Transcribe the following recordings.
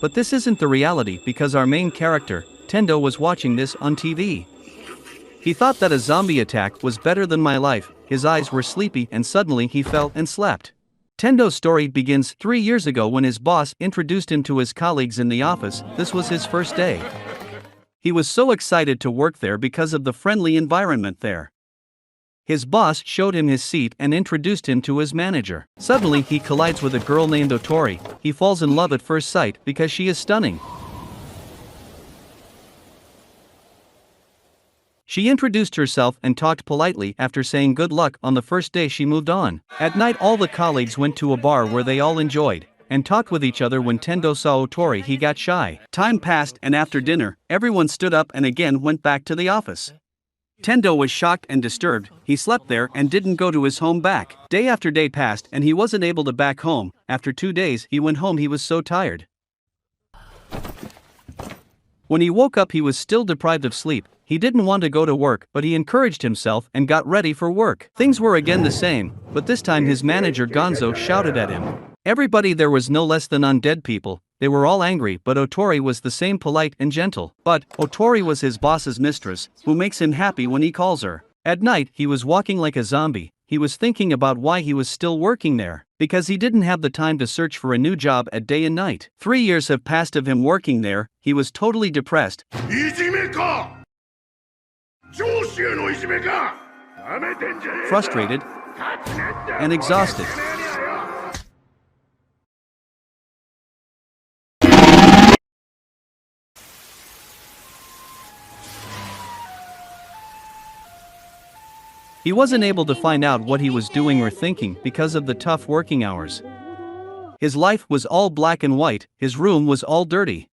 But this isn't the reality because our main character, Tendo, was watching this on TV. He thought that a zombie attack was better than my life. His eyes were sleepy and suddenly he fell and slept. Tendo's story begins 3 years ago when his boss introduced him to his colleagues in the office. This was his first day. He was so excited to work there because of the friendly environment there. His boss showed him his seat and introduced him to his manager. Suddenly he collides with a girl named Otori. He falls in love at first sight because she is stunning. She introduced herself and talked politely. After saying good luck on the first day, she moved on. At night all the colleagues went to a bar where they all enjoyed and talked with each other. When Tendo saw Otori, he got shy. Time passed and after dinner, everyone stood up and again went back to the office. Tendo was shocked and disturbed. He slept there and didn't go to his home back. Day after day passed and he wasn't able to back home. After 2 days, he went home. He was so tired. When he woke up, he was still deprived of sleep. He didn't want to go to work, but he encouraged himself and got ready for work. Things were again the same, but this time his manager Gonzo shouted at him. Everybody there was no less than undead people. They were all angry, but Otori was the same, polite and gentle. But Otori was his boss's mistress, who makes him happy when he calls her. At night, he was walking like a zombie. He was thinking about why he was still working there, because he didn't have the time to search for a new job at day and night. 3 years have passed of him working there. He was totally depressed, frustrated, and exhausted. He wasn't able to find out what he was doing or thinking because of the tough working hours. His life was all black and white. His room was all dirty.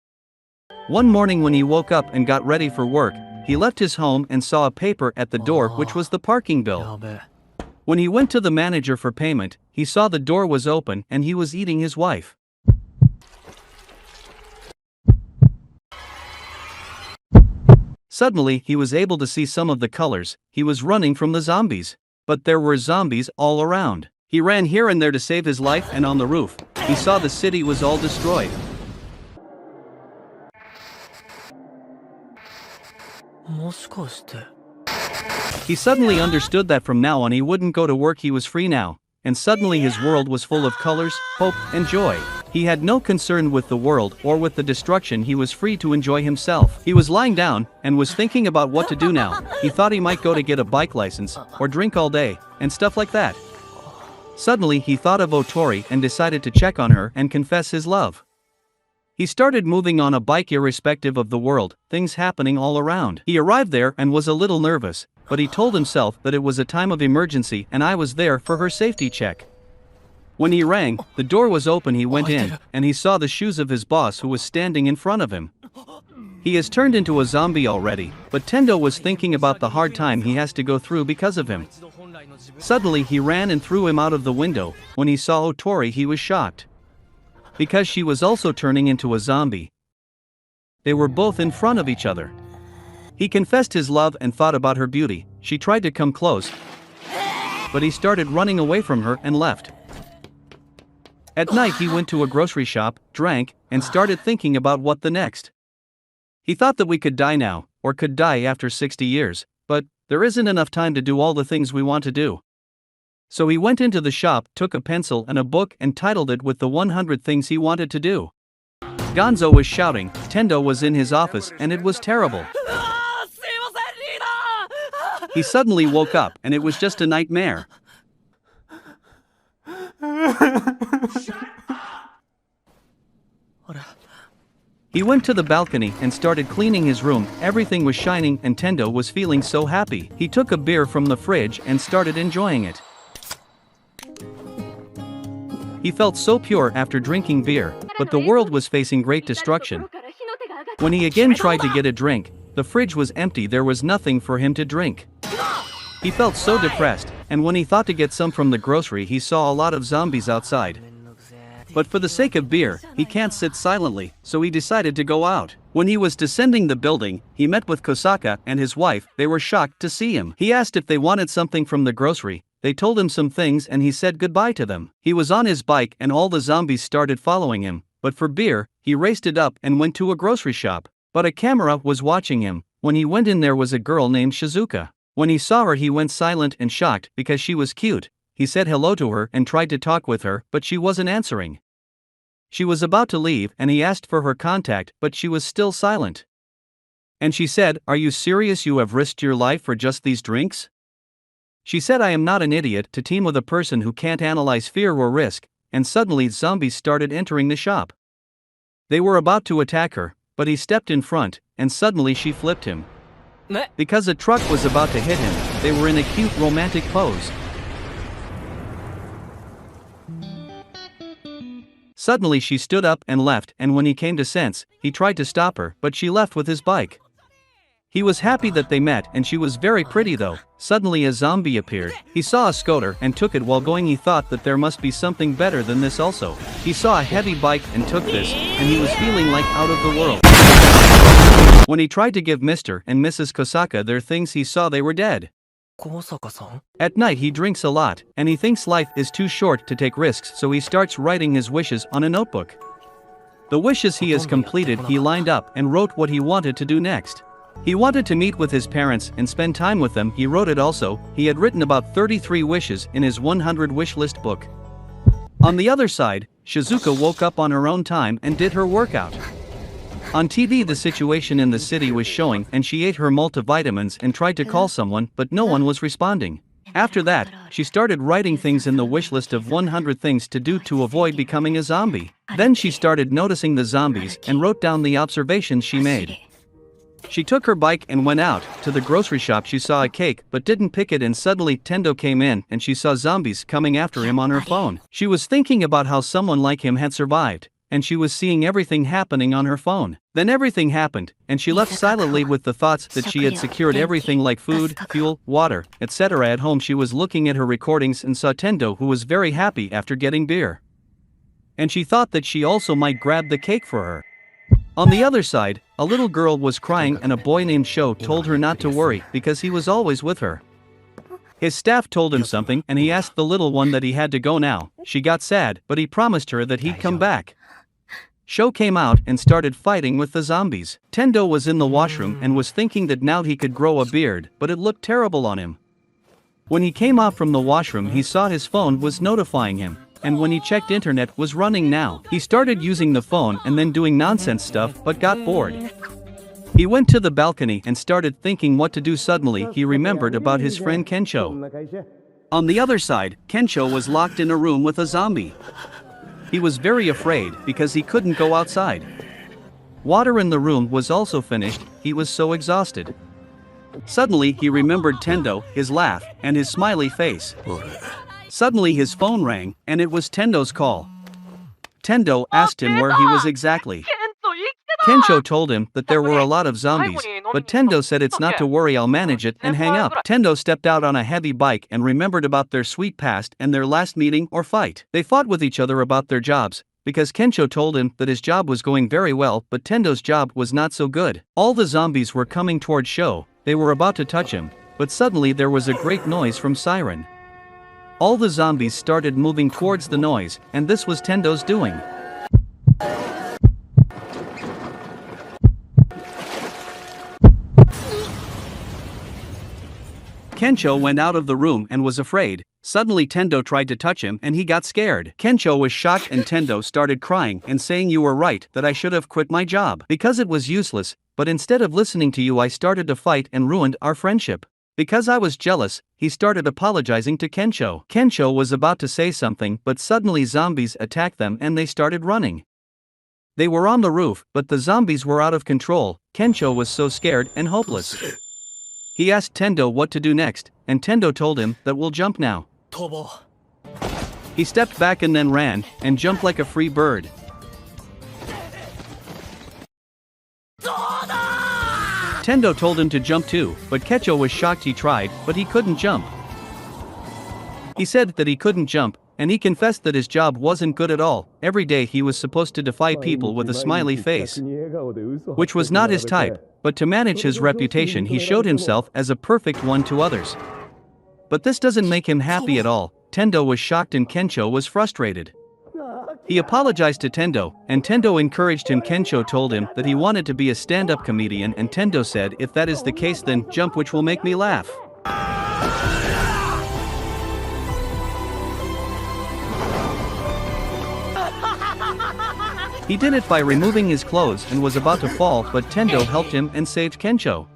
One morning when he woke up and got ready for work, he left his home and saw a paper at the door, which was the parking bill. When he went to the manager for payment, he saw the door was open and he was eating his wife. Suddenly, he was able to see some of the colors. He was running from the zombies. But there were zombies all around. He ran here and there to save his life, and on the roof, he saw the city was all destroyed. He suddenly understood that from now on he wouldn't go to work. He was free now. And suddenly his world was full of colors, hope, and joy. He had no concern with the world or with the destruction. He was free to enjoy himself. He was lying down and was thinking about what to do now. He thought he might go to get a bike license or drink all day and stuff like that. Suddenly he thought of Otori and decided to check on her and confess his love. He started moving on a bike irrespective of the world, things happening all around. He arrived there and was a little nervous, but he told himself that it was a time of emergency and I was there for her safety check. When he rang, the door was open. He went in, and he saw the shoes of his boss who was standing in front of him. He has turned into a zombie already, but Tendo was thinking about the hard time he has to go through because of him. Suddenly he ran and threw him out of the window. When he saw Otori, he was shocked, because she was also turning into a zombie. They were both in front of each other. He confessed his love and thought about her beauty. She tried to come close, but he started running away from her and left. At night he went to a grocery shop, drank, and started thinking about what the next. He thought that we could die now, or could die after 60 years, but there isn't enough time to do all the things we want to do. So he went into the shop, took a pencil and a book and titled it with the 100 things he wanted to do. Gonzo was shouting, Tendo was in his office and it was terrible. He suddenly woke up and it was just a nightmare. He went to the balcony and started cleaning his room. Everything was shining and Tendo was feeling so happy. He took a beer from the fridge and started enjoying it. He felt so pure after drinking beer, but the world was facing great destruction. When he again tried to get a drink, the fridge was empty. There was nothing for him to drink. He felt so depressed, and when he thought to get some from the grocery, he saw a lot of zombies outside. But for the sake of beer, he can't sit silently, so he decided to go out. When he was descending the building, he met with Kosaka and his wife. They were shocked to see him. He asked if they wanted something from the grocery, they told him some things and he said goodbye to them. He was on his bike and all the zombies started following him, but for beer, he raced it up and went to a grocery shop. But a camera was watching him. When he went in there was a girl named Shizuka. When he saw her he went silent and shocked because she was cute. He said hello to her and tried to talk with her, but she wasn't answering. She was about to leave and he asked for her contact, but she was still silent. And she said, "Are you serious? You have risked your life for just these drinks?" She said, "I am not an idiot to team with a person who can't analyze fear or risk," and suddenly zombies started entering the shop. They were about to attack her, but he stepped in front, and suddenly she flipped him. Because a truck was about to hit him, they were in a cute romantic pose. Suddenly she stood up and left, and when he came to sense, he tried to stop her, but she left with his bike. He was happy that they met and she was very pretty though. Suddenly a zombie appeared. He saw a scooter and took it while going. He thought that there must be something better than this also. He saw a heavy bike and took this, and he was feeling like out of the world. When he tried to give Mr. and Mrs. Kosaka their things he saw they were dead. At night he drinks a lot, and he thinks life is too short to take risks, so he starts writing his wishes on a notebook. The wishes he has completed he lined up and wrote what he wanted to do next. He wanted to meet with his parents and spend time with them. He wrote it also. He had written about 33 wishes in his 100 wish list book. On the other side, Shizuka woke up on her own time and did her workout. On TV the situation in the city was showing and she ate her multivitamins and tried to call someone, but no one was responding. After that, she started writing things in the wish list of 100 things to do to avoid becoming a zombie. Then she started noticing the zombies and wrote down the observations she made. She took her bike and went out. To the grocery shop she saw a cake but didn't pick it, and suddenly Tendo came in and she saw zombies coming after him on her phone. She was thinking about how someone like him had survived, and she was seeing everything happening on her phone. Then everything happened, and she left silently with the thoughts that she had secured everything like food, fuel, water, etc. At home she was looking at her recordings and saw Tendo, who was very happy after getting beer. And she thought that she also might grab the cake for her. On the other side, a little girl was crying and a boy named Sho told her not to worry because he was always with her. His staff told him something and he asked the little one that he had to go now. She got sad, but he promised her that he'd come back. Sho came out and started fighting with the zombies. Tendo was in the washroom and was thinking that now he could grow a beard, but it looked terrible on him. When he came out from the washroom he saw his phone was notifying him. And when he checked internet was running now. He started using the phone and then doing nonsense stuff but got bored. He went to the balcony and started thinking what to do. Suddenly he remembered about his friend Kensho. On the other side, Kensho was locked in a room with a zombie. He was very afraid because he couldn't go outside. Water in the room was also finished. He was so exhausted. Suddenly he remembered Tendo, his laugh, and his smiley face. Suddenly his phone rang, and it was Tendo's call. Tendo asked him where he was exactly. Kensho told him that there were a lot of zombies, but Tendo said it's not to worry, I'll manage it, and hang up. Tendo stepped out on a heavy bike and remembered about their sweet past and their last meeting or fight. They fought with each other about their jobs, because Kensho told him that his job was going very well but Tendo's job was not so good. All the zombies were coming towards Sho. They were about to touch him, but suddenly there was a great noise from siren. All the zombies started moving towards the noise, and this was Tendo's doing. Kensho went out of the room and was afraid. Suddenly Tendo tried to touch him and he got scared. Kensho was shocked and Tendo started crying and saying, "You were right that I should have quit my job because it was useless, but instead of listening to you I started to fight and ruined our friendship. Because I was jealous," he started apologizing to Kensho. Kensho was about to say something but suddenly zombies attacked them and they started running. They were on the roof, but the zombies were out of control. Kensho was so scared and hopeless. He asked Tendo what to do next, and Tendo told him that we'll jump now. He stepped back and then ran, and jumped like a free bird. Tendo told him to jump too, but Kensho was shocked. He tried, but he couldn't jump. He said that he couldn't jump, and he confessed that his job wasn't good at all. Every day he was supposed to defy people with a smiley face, which was not his type, but to manage his reputation he showed himself as a perfect one to others. But this doesn't make him happy at all. Tendo was shocked and Kensho was frustrated. He apologized to Tendo, and Tendo encouraged him. Kensho told him that he wanted to be a stand-up comedian, and Tendo said, if that is the case, then jump, which will make me laugh. He did it by removing his clothes and was about to fall, but Tendo helped him and saved Kensho.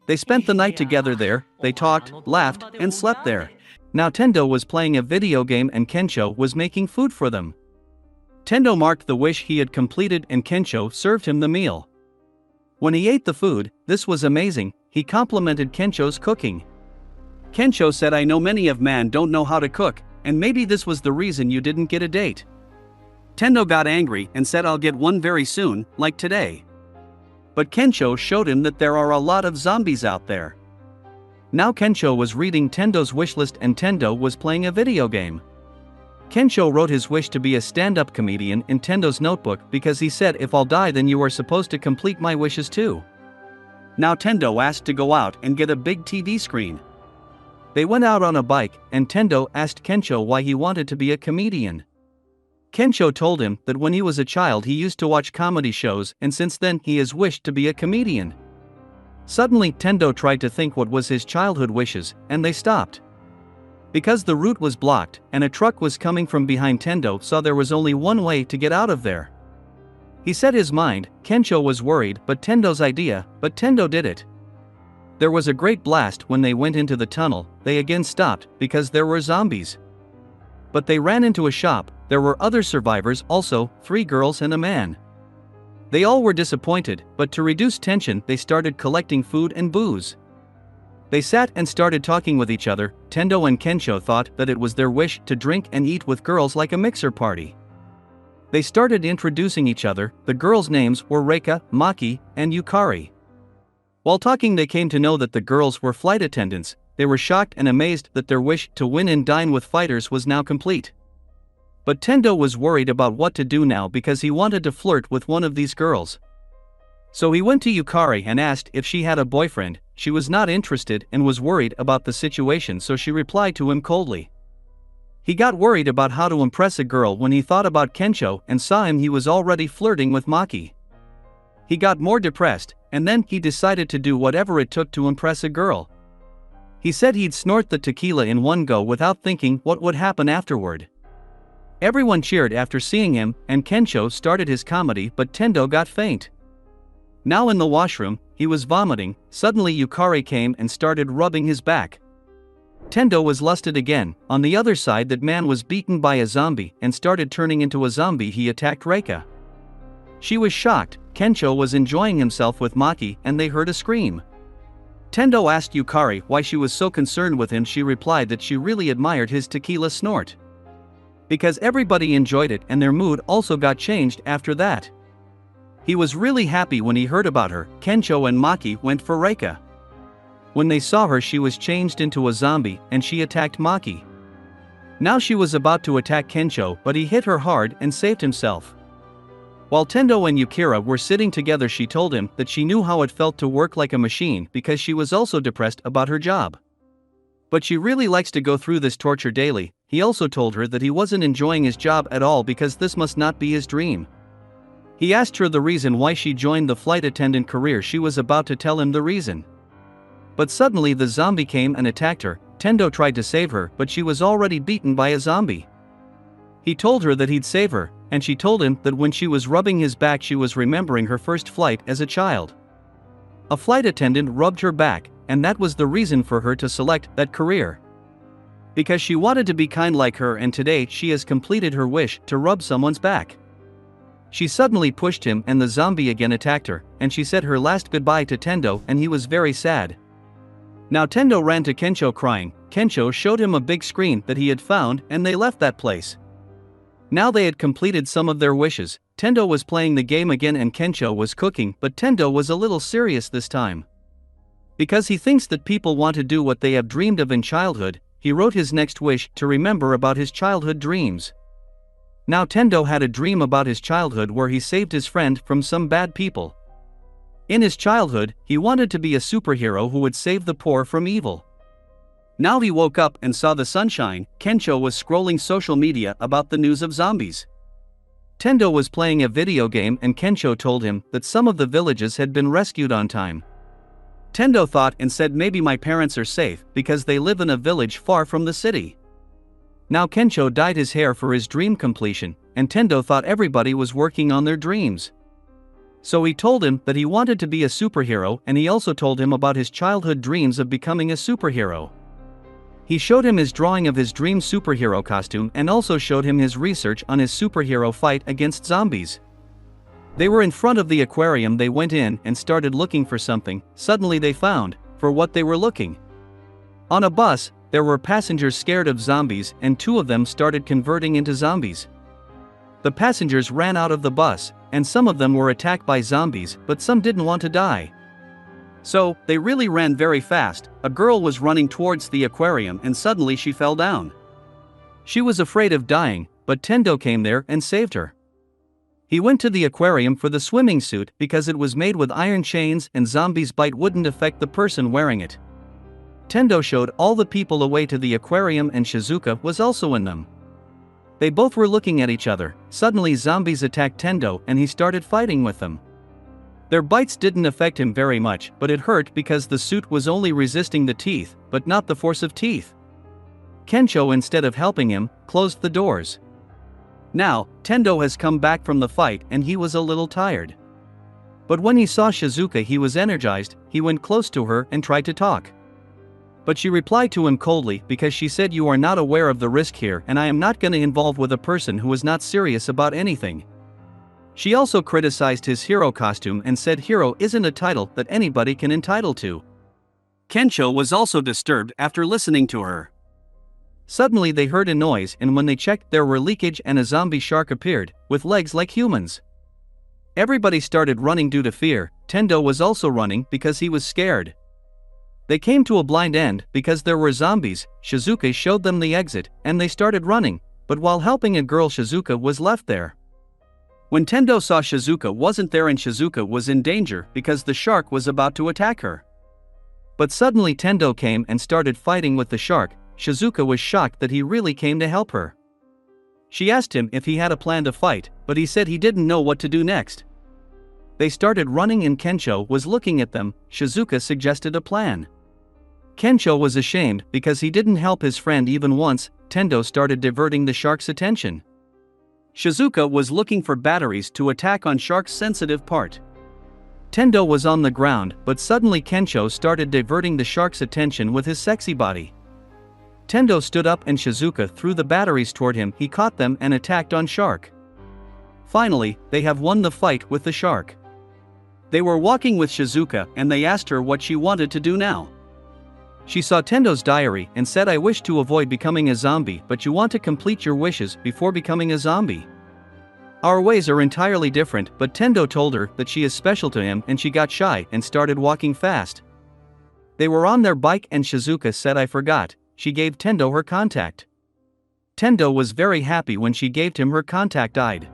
They spent the night together there, they talked, laughed, and slept there. Now Tendo was playing a video game and Kensho was making food for them. Tendo marked the wish he had completed and Kensho served him the meal. When he ate the food, this was amazing. He complimented Kensho's cooking. Kensho said, I know many of man don't know how to cook, and maybe this was the reason you didn't get a date. Tendo got angry and said, I'll get one very soon, like today. But Kensho showed him that there are a lot of zombies out there. Now Kensho was reading Tendo's wish list and Tendo was playing a video game. Kensho wrote his wish to be a stand-up comedian in Tendo's notebook because he said, if I'll die then you are supposed to complete my wishes too. Now Tendo asked to go out and get a big TV screen. They went out on a bike and Tendo asked Kensho why he wanted to be a comedian. Kensho told him that when he was a child he used to watch comedy shows and since then he has wished to be a comedian. Suddenly Tendo tried to think what was his childhood wishes, and they stopped. Because the route was blocked and a truck was coming from behind, Tendo saw there was only one way to get out of there. He set his mind. Kensho was worried but Tendo's idea, but Tendo did it. There was a great blast when they went into the tunnel. They again stopped because there were zombies. But they ran into a shop. There were other survivors also, 3 girls and a man. They all were disappointed, but to reduce tension they started collecting food and booze. They sat and started talking with each other. Tendo and Kensho thought that it was their wish to drink and eat with girls like a mixer party. They started introducing each other. The girls' names were Reika, Maki, and Yukari. While talking they came to know that the girls were flight attendants. They were shocked and amazed that their wish to win and dine with fighters was now complete. But Tendo was worried about what to do now because he wanted to flirt with one of these girls. So he went to Yukari and asked if she had a boyfriend. She was not interested and was worried about the situation, so she replied to him coldly. He got worried about how to impress a girl when he thought about Kensho and saw him he was already flirting with Maki. He got more depressed, and then he decided to do whatever it took to impress a girl. He said he'd snort the tequila in one go without thinking what would happen afterward. Everyone cheered after seeing him, and Kensho started his comedy, but Tendo got faint. Now in the washroom, he was vomiting. Suddenly Yukari came and started rubbing his back. Tendo was lusted again. On the other side, that man was beaten by a zombie and started turning into a zombie. He attacked Reika. She was shocked. Kensho was enjoying himself with Maki and they heard a scream. Tendo asked Yukari why she was so concerned with him. She replied that she really admired his tequila snort. Because everybody enjoyed it and their mood also got changed after that. He was really happy when he heard about her. Kensho and Maki went for Reika. When they saw her, she was changed into a zombie and she attacked Maki. Now she was about to attack Kensho, but he hit her hard and saved himself. While Tendo and Yukira were sitting together, she told him that she knew how it felt to work like a machine because she was also depressed about her job. But she really likes to go through this torture daily. He also told her that he wasn't enjoying his job at all because this must not be his dream. He asked her the reason why she joined the flight attendant career. She was about to tell him the reason. But suddenly the zombie came and attacked her. Tendo tried to save her, but she was already beaten by a zombie. He told her that he'd save her, and she told him that when she was rubbing his back she was remembering her first flight as a child. A flight attendant rubbed her back, and that was the reason for her to select that career. Because she wanted to be kind like her, and today she has completed her wish to rub someone's back. She suddenly pushed him and the zombie again attacked her, and she said her last goodbye to Tendo and he was very sad. Now Tendo ran to Kensho crying. Kensho showed him a big screen that he had found and they left that place. Now they had completed some of their wishes. Tendo was playing the game again and Kensho was cooking, but Tendo was a little serious this time. Because he thinks that people want to do what they have dreamed of in childhood, he wrote his next wish to remember about his childhood dreams. Now Tendo had a dream about his childhood where he saved his friend from some bad people. In his childhood, he wanted to be a superhero who would save the poor from evil. Now he woke up and saw the sunshine. Kensho was scrolling social media about the news of zombies. Tendo was playing a video game and Kensho told him that some of the villages had been rescued on time. Tendo thought and said maybe my parents are safe because they live in a village far from the city. Now Kensho dyed his hair for his dream completion, and Tendo thought everybody was working on their dreams. So he told him that he wanted to be a superhero, and he also told him about his childhood dreams of becoming a superhero. He showed him his drawing of his dream superhero costume and also showed him his research on his superhero fight against zombies. They were in front of the aquarium. They went in and started looking for something. Suddenly they found for what they were looking. On a bus, there were passengers scared of zombies and 2 of them started converting into zombies. The passengers ran out of the bus, and some of them were attacked by zombies, but some didn't want to die. So, they really ran very fast. A girl was running towards the aquarium and suddenly she fell down. She was afraid of dying, but Tendo came there and saved her. He went to the aquarium for the swimming suit because it was made with iron chains and zombies' bite wouldn't affect the person wearing it. Tendo showed all the people a way to the aquarium and Shizuka was also in them. They both were looking at each other. Suddenly zombies attacked Tendo and he started fighting with them. Their bites didn't affect him very much, but it hurt because the suit was only resisting the teeth, but not the force of teeth. Kensho, instead of helping him, closed the doors. Now, Tendo has come back from the fight and he was a little tired. But when he saw Shizuka he was energized. He went close to her and tried to talk. But she replied to him coldly because she said you are not aware of the risk here and I am not going to involve with a person who is not serious about anything. She also criticized his hero costume and said hero isn't a title that anybody can entitle to. Kensho was also disturbed after listening to her. Suddenly they heard a noise and when they checked there were leakage and a zombie shark appeared, with legs like humans. Everybody started running due to fear. Tendo was also running because he was scared. They came to a blind end because there were zombies. Shizuka showed them the exit and they started running, but while helping a girl Shizuka was left there. When Tendo saw Shizuka wasn't there and Shizuka was in danger because the shark was about to attack her. But suddenly Tendo came and started fighting with the shark. Shizuka was shocked that he really came to help her. She asked him if he had a plan to fight, but he said he didn't know what to do next. They started running and Kensho was looking at them. Shizuka suggested a plan. Kensho was ashamed because he didn't help his friend even once. Tendo started diverting the shark's attention. Shizuka was looking for batteries to attack on shark's sensitive part. Tendo was on the ground, but suddenly Kensho started diverting the shark's attention with his sexy body. Tendo stood up and Shizuka threw the batteries toward him. He caught them and attacked on shark. Finally, they have won the fight with the shark. They were walking with Shizuka and they asked her what she wanted to do now. She saw Tendo's diary and said I wish to avoid becoming a zombie but you want to complete your wishes before becoming a zombie. Our ways are entirely different but Tendo told her that she is special to him and she got shy and started walking fast. They were on their bike and Shizuka said I forgot. She gave Tendo her contact. Tendo was very happy when she gave him her contact ID.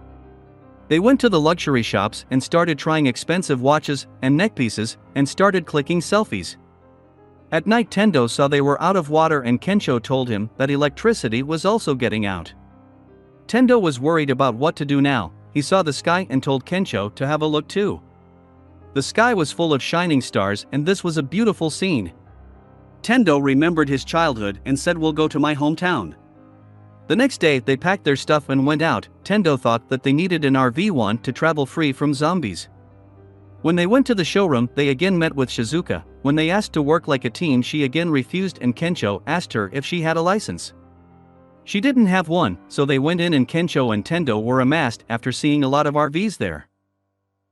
They went to the luxury shops and started trying expensive watches and neckpieces and started clicking selfies. At night Tendo saw they were out of water and Kensho told him that electricity was also getting out. Tendo was worried about what to do now. He saw the sky and told Kensho to have a look too. The sky was full of shining stars and this was a beautiful scene. Tendo remembered his childhood and said we'll go to my hometown. The next day they packed their stuff and went out. Tendo thought that they needed an RV to travel free from zombies. When they went to the showroom they again met with Shizuka. When they asked to work like a team she again refused and Kensho asked her if she had a license. She didn't have one, so they went in and Kensho and Tendo were amazed after seeing a lot of RVs there.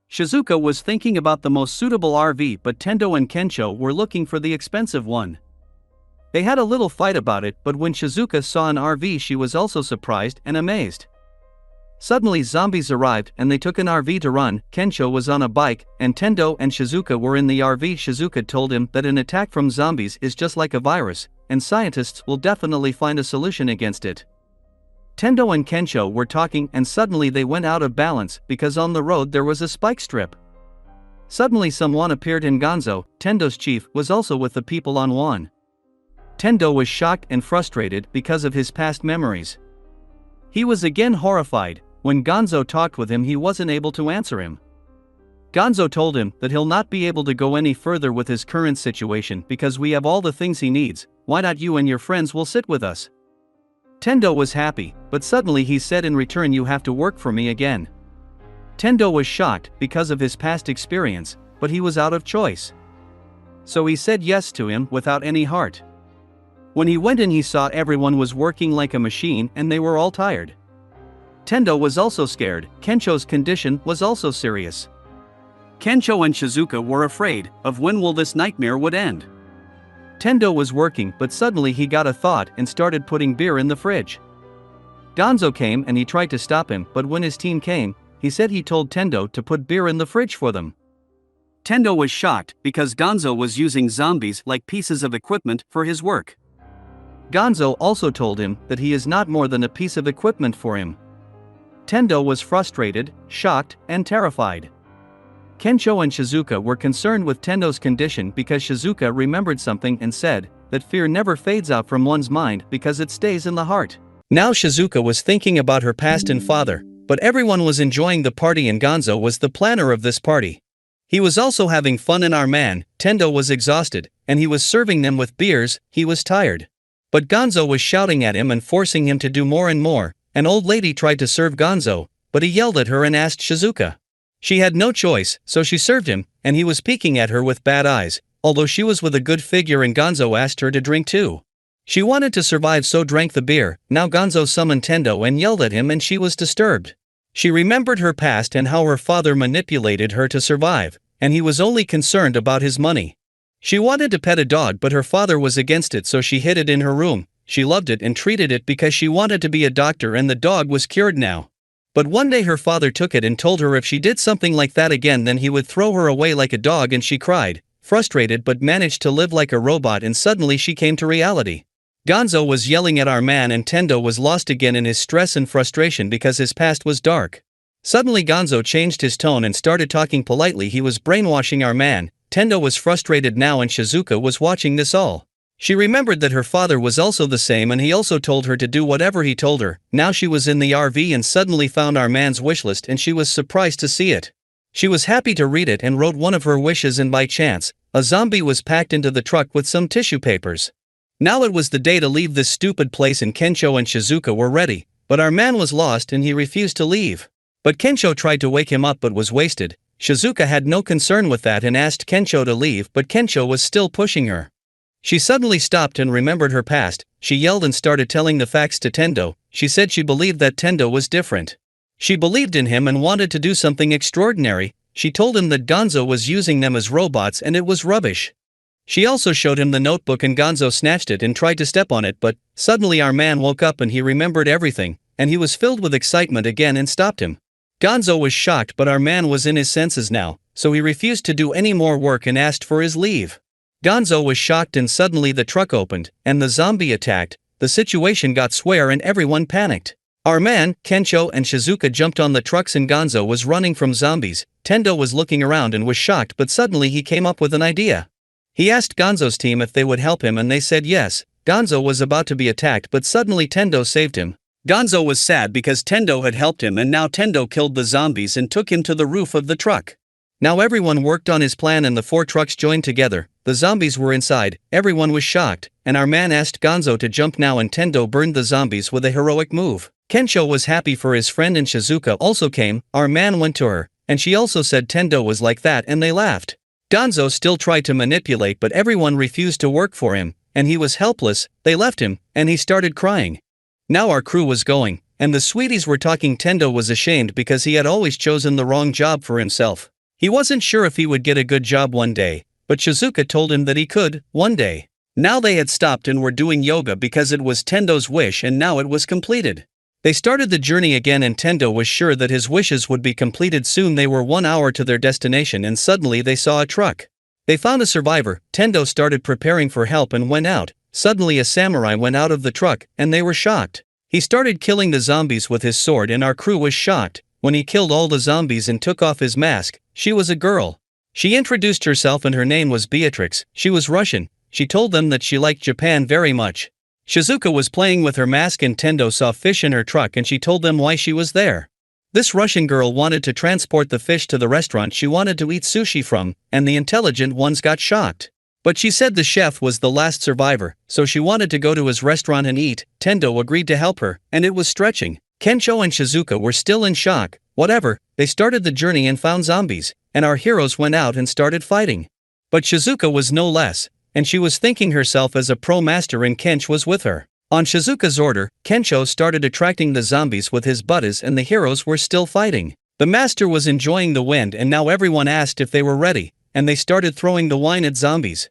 Shizuka was thinking about the most suitable RV but Tendo and Kensho were looking for the expensive one. They had a little fight about it but when Shizuka saw an RV she was also surprised and amazed. Suddenly zombies arrived and they took an RV to run. Kensho was on a bike and Tendo and Shizuka were in the RV. Shizuka told him that an attack from zombies is just like a virus and scientists will definitely find a solution against it. Tendo and Kensho were talking and suddenly they went out of balance because on the road there was a spike strip. Suddenly someone appeared in Gonzo. Tendo's chief was also with the people on Wan. Tendo was shocked and frustrated because of his past memories. He was again horrified. When Gonzo talked with him, he wasn't able to answer him. Gonzo told him that he'll not be able to go any further with his current situation because we have all the things he needs. Why not you and your friends will sit with us? Tendo was happy, but suddenly he said, in return you have to work for me again. Tendo was shocked because of his past experience, but he was out of choice. So he said yes to him without any heart. When he went in, he saw everyone was working like a machine and they were all tired. Tendo was also scared. Kencho's condition was also serious. Kencho and Shizuka were afraid of when will this nightmare would end. Tendo was working, but suddenly he got a thought and started putting beer in the fridge. Gonzo came and he tried to stop him, but when his team came, he said he told Tendo to put beer in the fridge for them. Tendo was shocked because Gonzo was using zombies like pieces of equipment for his work. Gonzo also told him that he is not more than a piece of equipment for him. Tendo was frustrated, shocked, and terrified. Kencho and Shizuka were concerned with Tendo's condition because Shizuka remembered something and said that fear never fades out from one's mind because it stays in the heart. Now Shizuka was thinking about her past and father, but everyone was enjoying the party and Gonzo was the planner of this party. He was also having fun, and our man, Tendo, was exhausted, and he was serving them with beers. He was tired. But Gonzo was shouting at him and forcing him to do more and more. An old lady tried to serve Gonzo, but he yelled at her and asked Shizuka. She had no choice, so she served him, and he was peeking at her with bad eyes, although she was with a good figure, and Gonzo asked her to drink too. She wanted to survive, so drank the beer. Now Gonzo summoned Tendo and yelled at him, and she was disturbed. She remembered her past and how her father manipulated her to survive, and he was only concerned about his money. She wanted to pet a dog, but her father was against it, so she hid it in her room. She loved it and treated it because she wanted to be a doctor, and the dog was cured now. But one day her father took it and told her if she did something like that again, then he would throw her away like a dog, and she cried, frustrated, but managed to live like a robot, and suddenly she came to reality. Gonzo was yelling at our man, and Tendo was lost again in his stress and frustration because his past was dark. Suddenly Gonzo changed his tone and started talking politely. He was brainwashing our man. Tendo was frustrated now, and Shizuka was watching this all. She remembered that her father was also the same, and he also told her to do whatever he told her. Now she was in the RV and suddenly found our man's wish list, and she was surprised to see it. She was happy to read it and wrote one of her wishes, and by chance, a zombie was packed into the truck with some tissue papers. Now it was the day to leave this stupid place, and Kencho and Shizuka were ready, but our man was lost and he refused to leave. But Kencho tried to wake him up but was wasted. Shizuka had no concern with that and asked Kencho to leave, but Kencho was still pushing her. She suddenly stopped and remembered her past. She yelled and started telling the facts to Tendo. She said she believed that Tendo was different. She believed in him and wanted to do something extraordinary. She told him that Gonzo was using them as robots and it was rubbish. She also showed him the notebook, and Gonzo snatched it and tried to step on it, but suddenly our man woke up and he remembered everything, and he was filled with excitement again and stopped him. Gonzo was shocked, but our man was in his senses now, so he refused to do any more work and asked for his leave. Gonzo was shocked, and suddenly the truck opened, and the zombie attacked. The situation got swear and everyone panicked. Our man, Kencho, and Shizuka jumped on the trucks and Gonzo was running from zombies. Tendo was looking around and was shocked, but suddenly he came up with an idea. He asked Gonzo's team if they would help him, and they said yes. Gonzo was about to be attacked, but suddenly Tendo saved him. Gonzo was sad because Tendo had helped him, and now Tendo killed the zombies and took him to the roof of the truck. Now everyone worked on his plan and the 4 trucks joined together. The zombies were inside, everyone was shocked, and our man asked Gonzo to jump now, and Tendo burned the zombies with a heroic move. Kencho was happy for his friend, and Shizuka also came. Our man went to her, and she also said Tendo was like that, and they laughed. Gonzo still tried to manipulate, but everyone refused to work for him, and he was helpless. They left him, and he started crying. Now our crew was going, and the sweeties were talking. Tendo was ashamed because he had always chosen the wrong job for himself. He wasn't sure if he would get a good job one day, but Shizuka told him that he could, one day. Now they had stopped and were doing yoga because it was Tendo's wish, and now it was completed. They started the journey again, and Tendo was sure that his wishes would be completed soon. They were 1 hour to their destination, and suddenly they saw a truck. They found a survivor. Tendo started preparing for help and went out. Suddenly a samurai went out of the truck, and they were shocked. He started killing the zombies with his sword, and our crew was shocked. When he killed all the zombies and took off his mask, she was a girl. She introduced herself, and her name was Beatrix. She was Russian. she told them that she liked Japan very much. Shizuka was playing with her mask and Tendo saw fish in her truck and she told them why she was there. This Russian girl wanted to transport the fish to the restaurant she wanted to eat sushi from, and the intelligent ones got shocked. But she said the chef was the last survivor, so she wanted to go to his restaurant and eat. Tendo agreed to help her, and it was stretching. Kensho and Shizuka were still in shock. Whatever, they started the journey and found zombies, and our heroes went out and started fighting. But Shizuka was no less, and she was thinking herself as a pro master and Kench was with her. On Shizuka's order, Kensho started attracting the zombies with his buddies and the heroes were still fighting. The master was enjoying the wind and now everyone asked if they were ready, and they started throwing the wine at zombies.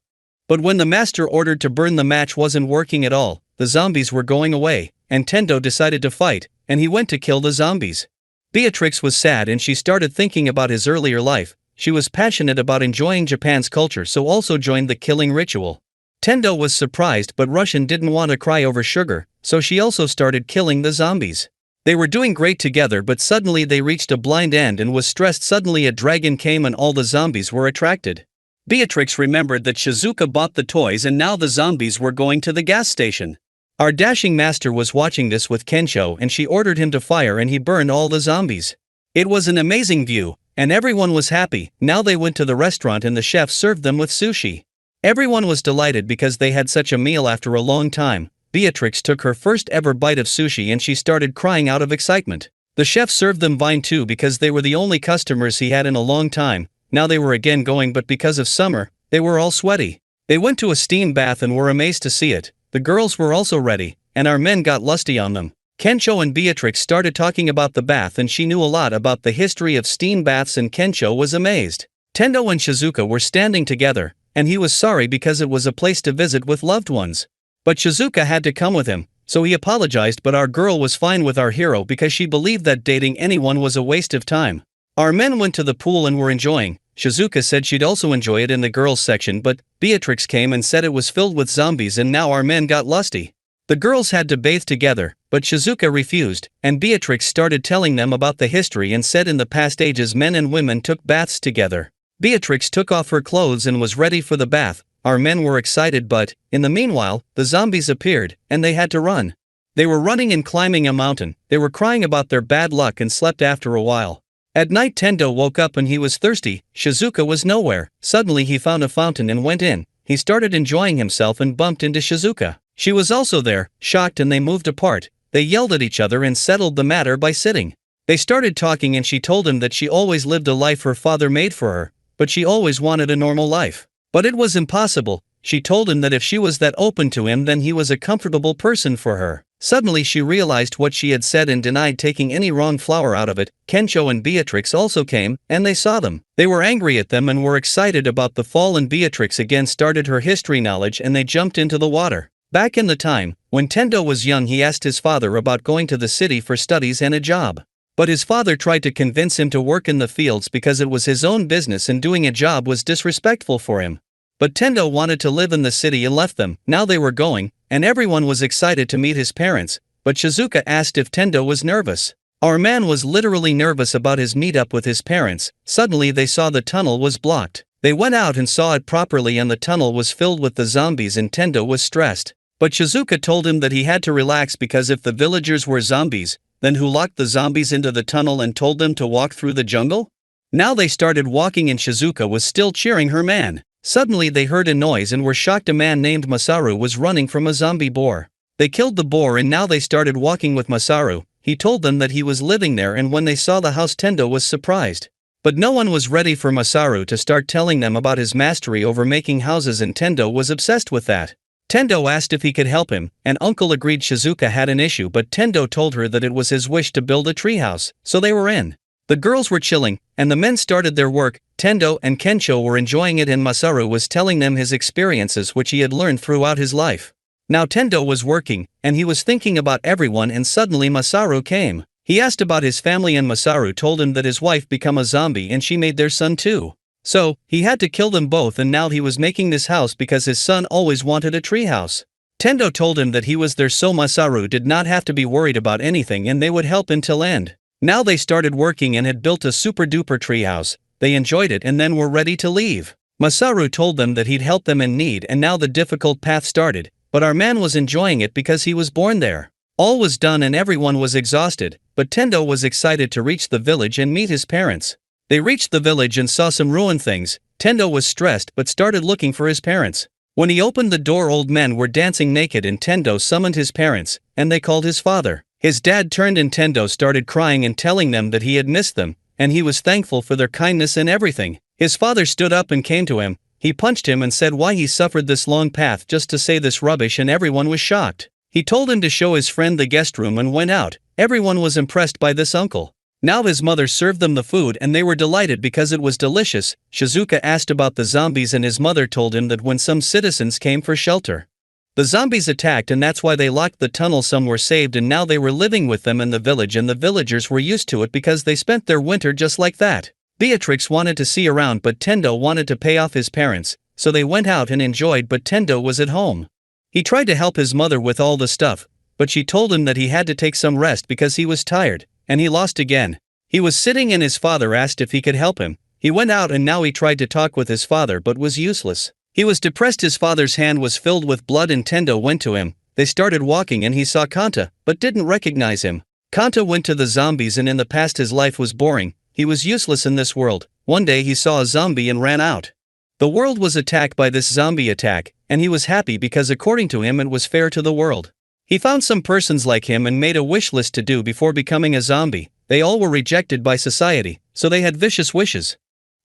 But when the master ordered to burn the match wasn't working at all, the zombies were going away, and Tendo decided to fight, and he went to kill the zombies. Beatrix was sad and she started thinking about his earlier life. She was passionate about enjoying Japan's culture so also joined the killing ritual. Tendo was surprised but Russian didn't want to cry over sugar, so she also started killing the zombies. They were doing great together but suddenly they reached a blind end and was stressed. Suddenly a dragon came and all the zombies were attracted. Beatrix remembered that Shizuka bought the toys and now the zombies were going to the gas station. Our dashing master was watching this with Kensho and she ordered him to fire and he burned all the zombies. It was an amazing view, and everyone was happy. Now they went to the restaurant and the chef served them with sushi. Everyone was delighted because they had such a meal after a long time. Beatrix took her first ever bite of sushi and she started crying out of excitement. The chef served them wine too because they were the only customers he had in a long time. Now they were again going but because of summer, they were all sweaty. They went to a steam bath and were amazed to see it. The girls were also ready, and our men got lusty on them. Kensho and Beatrix started talking about the bath and she knew a lot about the history of steam baths and Kensho was amazed. Tendo and Shizuka were standing together, and he was sorry because it was a place to visit with loved ones. But Shizuka had to come with him, so he apologized but our girl was fine with our hero because she believed that dating anyone was a waste of time. Our men went to the pool and were enjoying. Shizuka said she'd also enjoy it in the girls section but Beatrix came and said it was filled with zombies and now our men got lusty. The girls had to bathe together, but Shizuka refused, and Beatrix started telling them about the history and said in the past ages men and women took baths together. Beatrix took off her clothes and was ready for the bath. Our men were excited but, in the meanwhile, the zombies appeared, and they had to run. They were running and climbing a mountain. They were crying about their bad luck and slept after a while. At night Tendo woke up and he was thirsty. Shizuka was nowhere. Suddenly he found a fountain and went in. He started enjoying himself and bumped into Shizuka. She was also there, shocked, and they moved apart. They yelled at each other and settled the matter by sitting. They started talking and she told him that she always lived a life her father made for her, but she always wanted a normal life. But it was impossible. She told him that if she was that open to him then he was a comfortable person for her. Suddenly she realized what she had said and denied taking any wrong flower out of it. Kensho and Beatrix also came, and they saw them. They were angry at them and were excited about the fall, and Beatrix again started her history knowledge and they jumped into the water. Back in the time, when Tendo was young he asked his father about going to the city for studies and a job. But his father tried to convince him to work in the fields because it was his own business and doing a job was disrespectful for him. But Tendo wanted to live in the city and left them. Now they were going, and everyone was excited to meet his parents, but Shizuka asked if Tendo was nervous. Our man was literally nervous about his meetup with his parents. Suddenly they saw the tunnel was blocked. They went out and saw it properly and the tunnel was filled with the zombies and Tendo was stressed. But Shizuka told him that he had to relax because if the villagers were zombies, then who locked the zombies into the tunnel and told them to walk through the jungle? Now they started walking and Shizuka was still cheering her man. Suddenly they heard a noise and were shocked. A man named Masaru was running from a zombie boar. They killed the boar and now they started walking with Masaru. He told them that he was living there, and when they saw the house Tendo was surprised. But no one was ready for Masaru to start telling them about his mastery over making houses, and Tendo was obsessed with that. Tendo asked if he could help him, and Uncle agreed. Shizuka had an issue but Tendo told her that it was his wish to build a treehouse, so they were in. The girls were chilling, and the men started their work. Tendo and Kensho were enjoying it and Masaru was telling them his experiences which he had learned throughout his life. Now Tendo was working, and he was thinking about everyone, and suddenly Masaru came. He asked about his family and Masaru told him that his wife became a zombie and she made their son too. So, he had to kill them both, and now he was making this house because his son always wanted a treehouse. Tendo told him that he was there so Masaru did not have to be worried about anything and they would help until end. Now they started working and had built a super duper treehouse. They enjoyed it and then were ready to leave. Masaru told them that he'd help them in need and now the difficult path started, but our man was enjoying it because he was born there. All was done and everyone was exhausted, but Tendo was excited to reach the village and meet his parents. They reached the village and saw some ruined things. Tendo was stressed but started looking for his parents. When he opened the door, old men were dancing naked and Tendo summoned his parents, and they called his father. His dad turned and Tendo started crying and telling them that he had missed them, and he was thankful for their kindness and everything. His father stood up and came to him. He punched him and said why he suffered this long path just to say this rubbish, and everyone was shocked. He told him to show his friend the guest room and went out. Everyone was impressed by this uncle. Now his mother served them the food and they were delighted because it was delicious. Shizuka asked about the zombies and his mother told him that when some citizens came for shelter, the zombies attacked and that's why they locked the tunnel. Some were saved and now they were living with them in the village, and the villagers were used to it because they spent their winter just like that. Beatrix wanted to see around but Tendo wanted to pay off his parents, so they went out and enjoyed, but Tendo was at home. He tried to help his mother with all the stuff, but she told him that he had to take some rest because he was tired, and he lost again. He was sitting and his father asked if he could help him. He went out and now he tried to talk with his father but was useless. He was depressed. His father's hand was filled with blood and Tendo went to him. They started walking and he saw Kanta, but didn't recognize him. Kanta went to the zombies and in the past his life was boring. He was useless in this world. One day he saw a zombie and ran out. The world was attacked by this zombie attack, and he was happy because according to him it was fair to the world. He found some persons like him and made a wish list to do before becoming a zombie. They all were rejected by society, so they had vicious wishes.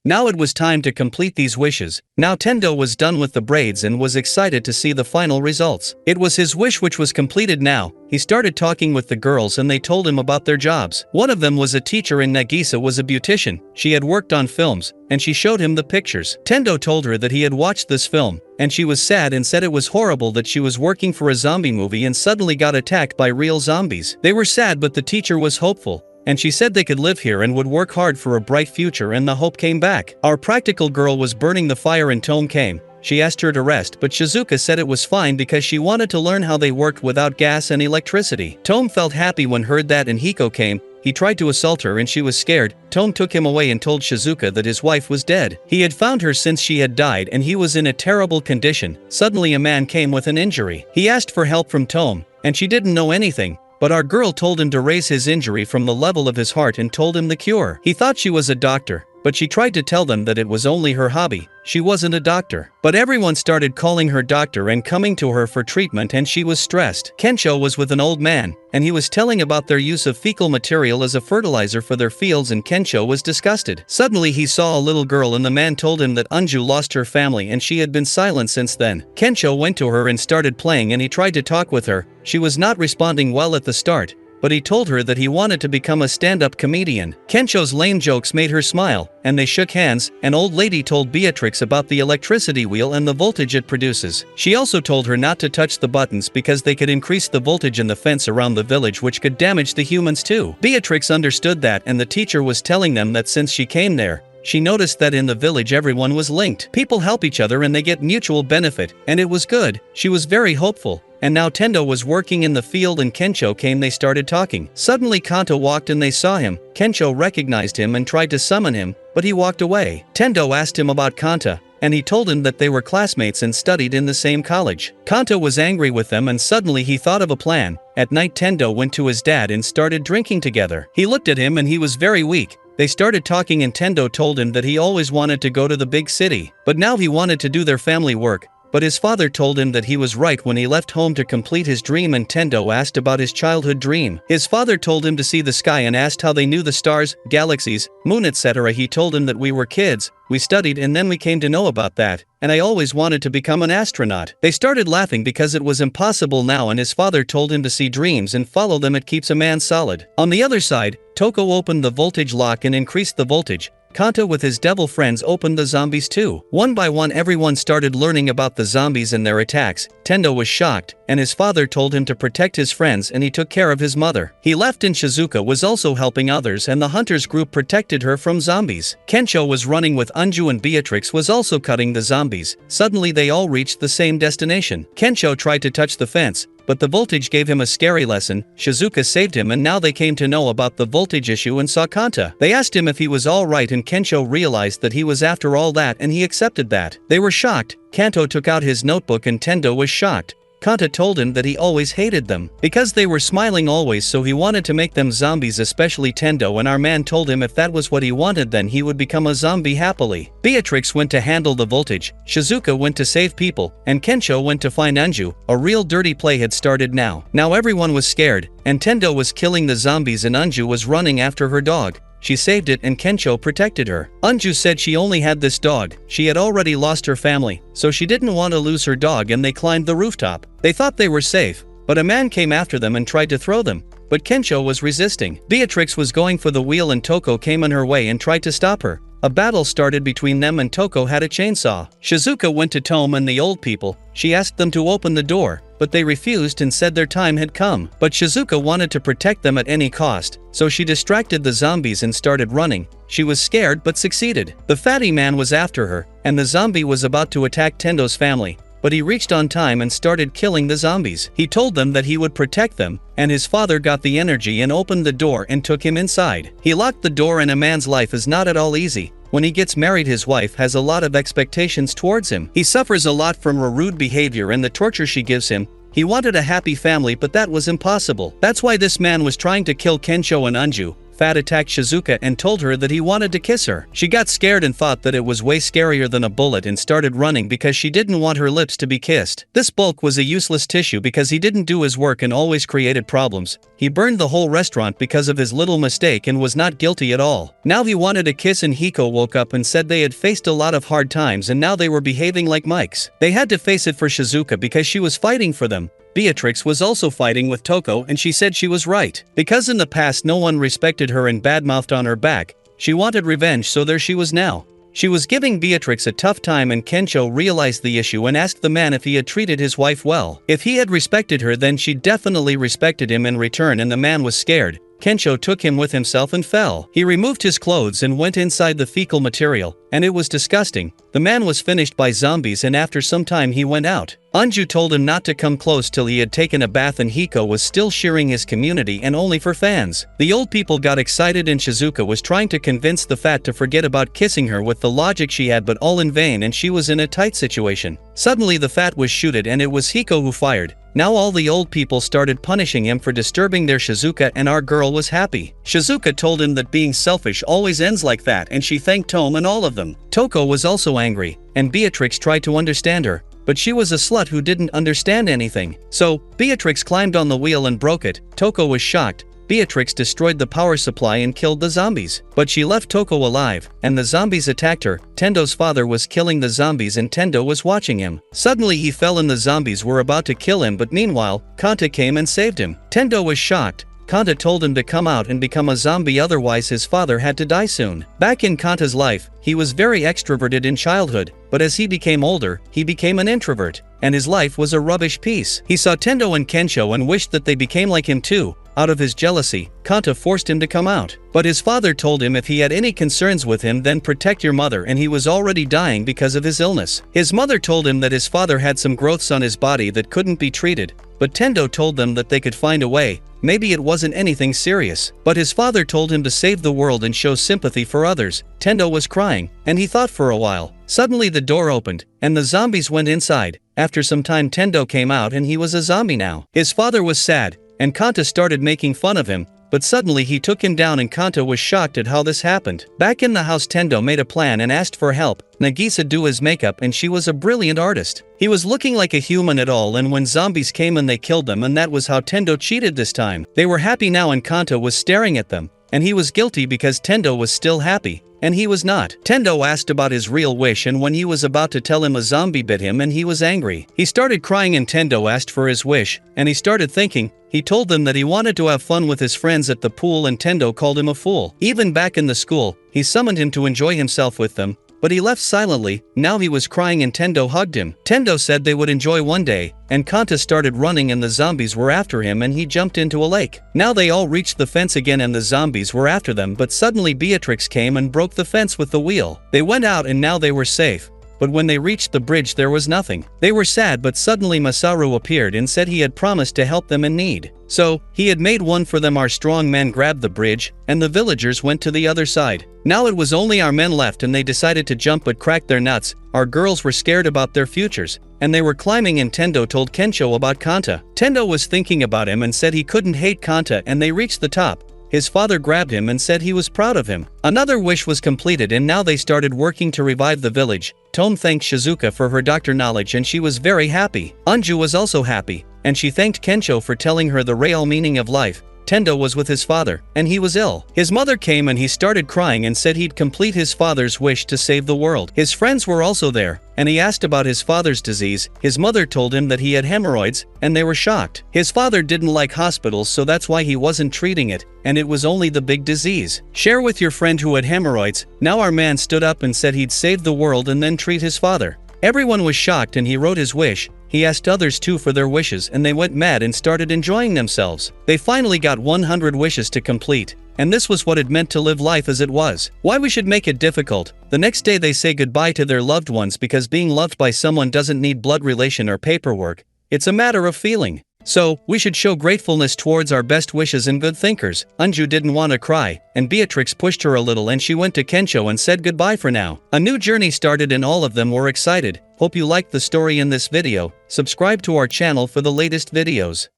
Now it was time to complete these wishes. Now Tendo was done with the braids and was excited to see the final results. It was his wish which was completed now. He started talking with the girls and they told him about their jobs. One of them was a teacher and Nagisa was a beautician. She had worked on films, and she showed him the pictures. Tendo told her that he had watched this film, and she was sad and said it was horrible that she was working for a zombie movie and suddenly got attacked by real zombies. They were sad but the teacher was hopeful, and she said they could live here and would work hard for a bright future, and the hope came back. Our practical girl was burning the fire and Tome came. She asked her to rest but Shizuka said it was fine because she wanted to learn how they worked without gas and electricity. Tome felt happy when heard that and Hiko came. He tried to assault her and she was scared. Tome took him away and told Shizuka that his wife was dead. He had found her since she had died and he was in a terrible condition. Suddenly a man came with an injury. He asked for help from Tome, and she didn't know anything. But our girl told him to raise his injury from the level of his heart and told him the cure. He thought she was a doctor, but she tried to tell them that it was only her hobby. She wasn't a doctor. But everyone started calling her doctor and coming to her for treatment and she was stressed. Kensho was with an old man, and he was telling about their use of fecal material as a fertilizer for their fields and Kensho was disgusted. Suddenly he saw a little girl and the man told him that Unju lost her family and she had been silent since then. Kensho went to her and started playing and he tried to talk with her. She was not responding well at the start, but he told her that he wanted to become a stand-up comedian. Kensho's lame jokes made her smile, and they shook hands. An old lady told Beatrix about the electricity wheel and the voltage it produces. She also told her not to touch the buttons because they could increase the voltage in the fence around the village which could damage the humans too. Beatrix understood that and the teacher was telling them that since she came there, she noticed that in the village everyone was linked. People help each other and they get mutual benefit, and it was good. She was very hopeful. And now Tendo was working in the field and Kensho came. They started talking. Suddenly Kanta walked and they saw him. Kensho recognized him and tried to summon him, but he walked away. Tendo asked him about Kanta, and he told him that they were classmates and studied in the same college. Kanta was angry with them and suddenly he thought of a plan. At night Tendo went to his dad and started drinking together. He looked at him and he was very weak. They started talking and Tendo told him that he always wanted to go to the big city, but now he wanted to do their family work. But his father told him that he was right when he left home to complete his dream, and Tendo asked about his childhood dream. His father told him to see the sky and asked how they knew the stars, galaxies, moon etc. He told him that we were kids, we studied and then we came to know about that, and I always wanted to become an astronaut. They started laughing because it was impossible now, and his father told him to see dreams and follow them, it keeps a man solid. On the other side, Toko opened the voltage lock and increased the voltage. Kanta with his devil friends opened the zombies too. One by one everyone started learning about the zombies and their attacks. Tendo was shocked, and his father told him to protect his friends and he took care of his mother. He left and Shizuka was also helping others and the hunters group protected her from zombies. Kensho was running with Unju and Beatrix was also cutting the zombies. Suddenly they all reached the same destination. Kensho tried to touch the fence, but the voltage gave him a scary lesson. Shizuka saved him and now they came to know about the voltage issue and saw Kanta. They asked him if he was alright and Kensho realized that he was after all that and he accepted that. They were shocked. Kanto took out his notebook and Tendo was shocked. Kanta told him that he always hated them because they were smiling always, so he wanted to make them zombies, especially Tendo, and our man told him if that was what he wanted then he would become a zombie happily. Beatrix went to handle the voltage, Shizuka went to save people, and Kensho went to find Anju. A real dirty play had started now. Now everyone was scared, and Tendo was killing the zombies and Anju was running after her dog. She saved it and Kensho protected her. Anju said she only had this dog. She had already lost her family, so she didn't want to lose her dog and they climbed the rooftop. They thought they were safe, but a man came after them and tried to throw them. But Kensho was resisting. Beatrix was going for the wheel and Toko came in her way and tried to stop her. A battle started between them and Toko had a chainsaw. Shizuka went to Tome and the old people. She asked them to open the door, but they refused and said their time had come. But Shizuka wanted to protect them at any cost, so she distracted the zombies and started running. She was scared but succeeded. The fatty man was after her, and the zombie was about to attack Tendo's family. But he reached on time and started killing the zombies. He told them that he would protect them, and his father got the energy and opened the door and took him inside. He locked the door and a man's life is not at all easy. When he gets married his wife has a lot of expectations towards him. He suffers a lot from her rude behavior and the torture she gives him. He wanted a happy family but that was impossible. That's why this man was trying to kill Kensho and Anju. Fat attacked Shizuka and told her that he wanted to kiss her. She got scared and thought that it was way scarier than a bullet and started running because she didn't want her lips to be kissed. This bulk was a useless tissue because he didn't do his work and always created problems. He burned the whole restaurant because of his little mistake and was not guilty at all. Now he wanted a kiss and Hiko woke up and said they had faced a lot of hard times and now they were behaving like mics. They had to face it for Shizuka because she was fighting for them. Beatrix was also fighting with Toko and she said she was right. Because in the past no one respected her and badmouthed on her back, she wanted revenge, so there she was now. She was giving Beatrix a tough time and Kensho realized the issue and asked the man if he had treated his wife well. If he had respected her then she definitely respected him in return and the man was scared. Kensho took him with himself and fell. He removed his clothes and went inside the fecal material, and it was disgusting. The man was finished by zombies and after some time he went out. Anju told him not to come close till he had taken a bath and Hiko was still shearing his community and only for fans. The old people got excited and Shizuka was trying to convince the fat to forget about kissing her with the logic she had but all in vain and she was in a tight situation. Suddenly the fat was shooted and it was Hiko who fired. Now all the old people started punishing him for disturbing their Shizuka and our girl was happy. Shizuka told him that being selfish always ends like that and she thanked Tome and all of them. Toko was also angry, and Beatrix tried to understand her, but she was a slut who didn't understand anything. So, Beatrix climbed on the wheel and broke it. Toko was shocked. Beatrix destroyed the power supply and killed the zombies. But she left Toko alive, and the zombies attacked her. Tendo's father was killing the zombies and Tendo was watching him. Suddenly he fell and the zombies were about to kill him, but meanwhile, Kanta came and saved him. Tendo was shocked. Kanta told him to come out and become a zombie, otherwise his father had to die soon. Back in Kanta's life, he was very extroverted in childhood, but as he became older, he became an introvert, and his life was a rubbish piece. He saw Tendo and Kensho and wished that they became like him too. Out of his jealousy, Kanta forced him to come out. But his father told him if he had any concerns with him then protect your mother, and he was already dying because of his illness. His mother told him that his father had some growths on his body that couldn't be treated, but Tendo told them that they could find a way. Maybe it wasn't anything serious. But his father told him to save the world and show sympathy for others. Tendo was crying, and he thought for a while. Suddenly the door opened, and the zombies went inside. After some time Tendo came out and he was a zombie now. His father was sad, and Kanta started making fun of him. But suddenly he took him down and Kanta was shocked at how this happened. Back in the house Tendo made a plan and asked for help. Nagisa do his makeup and she was a brilliant artist. He was looking like a human at all, and when zombies came and they killed them, and that was how Tendo cheated this time. They were happy now and Kanta was staring at them. And he was guilty because Tendo was still happy, and he was not. Tendo asked about his real wish and when he was about to tell him a zombie bit him and he was angry. He started crying and Tendo asked for his wish, and he started thinking. He told them that he wanted to have fun with his friends at the pool and Tendo called him a fool. Even back in the school, he summoned him to enjoy himself with them, but he left silently. Now he was crying and Tendo hugged him. Tendo said they would enjoy one day, and Kanta started running and the zombies were after him and he jumped into a lake. Now they all reached the fence again and the zombies were after them, but suddenly Beatrix came and broke the fence with the wheel. They went out and now they were safe. but when they reached the bridge there was nothing. They were sad, but suddenly Masaru appeared and said he had promised to help them in need. So, he had made one for them. Our strong men grabbed the bridge, and the villagers went to the other side. Now it was only our men left and they decided to jump but cracked their nuts. Our girls were scared about their futures, and they were climbing and Tendo told Kensho about Kanta. Tendo was thinking about him and said he couldn't hate Kanta, and they reached the top. His father grabbed him and said he was proud of him. Another wish was completed and now they started working to revive the village. Tome thanked Shizuka for her doctor knowledge and she was very happy. Anju was also happy, and she thanked Kensho for telling her the real meaning of life. Tendo was with his father, and he was ill. His mother came and he started crying and said he'd complete his father's wish to save the world. His friends were also there, and he asked about his father's disease. His mother told him that he had hemorrhoids, and they were shocked. His father didn't like hospitals, so that's why he wasn't treating it, and it was only the big disease. Share with your friend who had hemorrhoids. Now our man stood up and said he'd save the world and then treat his father. Everyone was shocked and he wrote his wish. He asked others too for their wishes and they went mad and started enjoying themselves. They finally got 100 wishes to complete. And this was what it meant to live life as it was. Why we should make it difficult. The next day they say goodbye to their loved ones because being loved by someone doesn't need blood relation or paperwork. It's a matter of feeling. So, we should show gratefulness towards our best wishes and good thinkers. Anju didn't want to cry, and Beatrix pushed her a little and she went to Kensho and said goodbye for now. A new journey started and all of them were excited. Hope you liked the story in this video. Subscribe to our channel for the latest videos.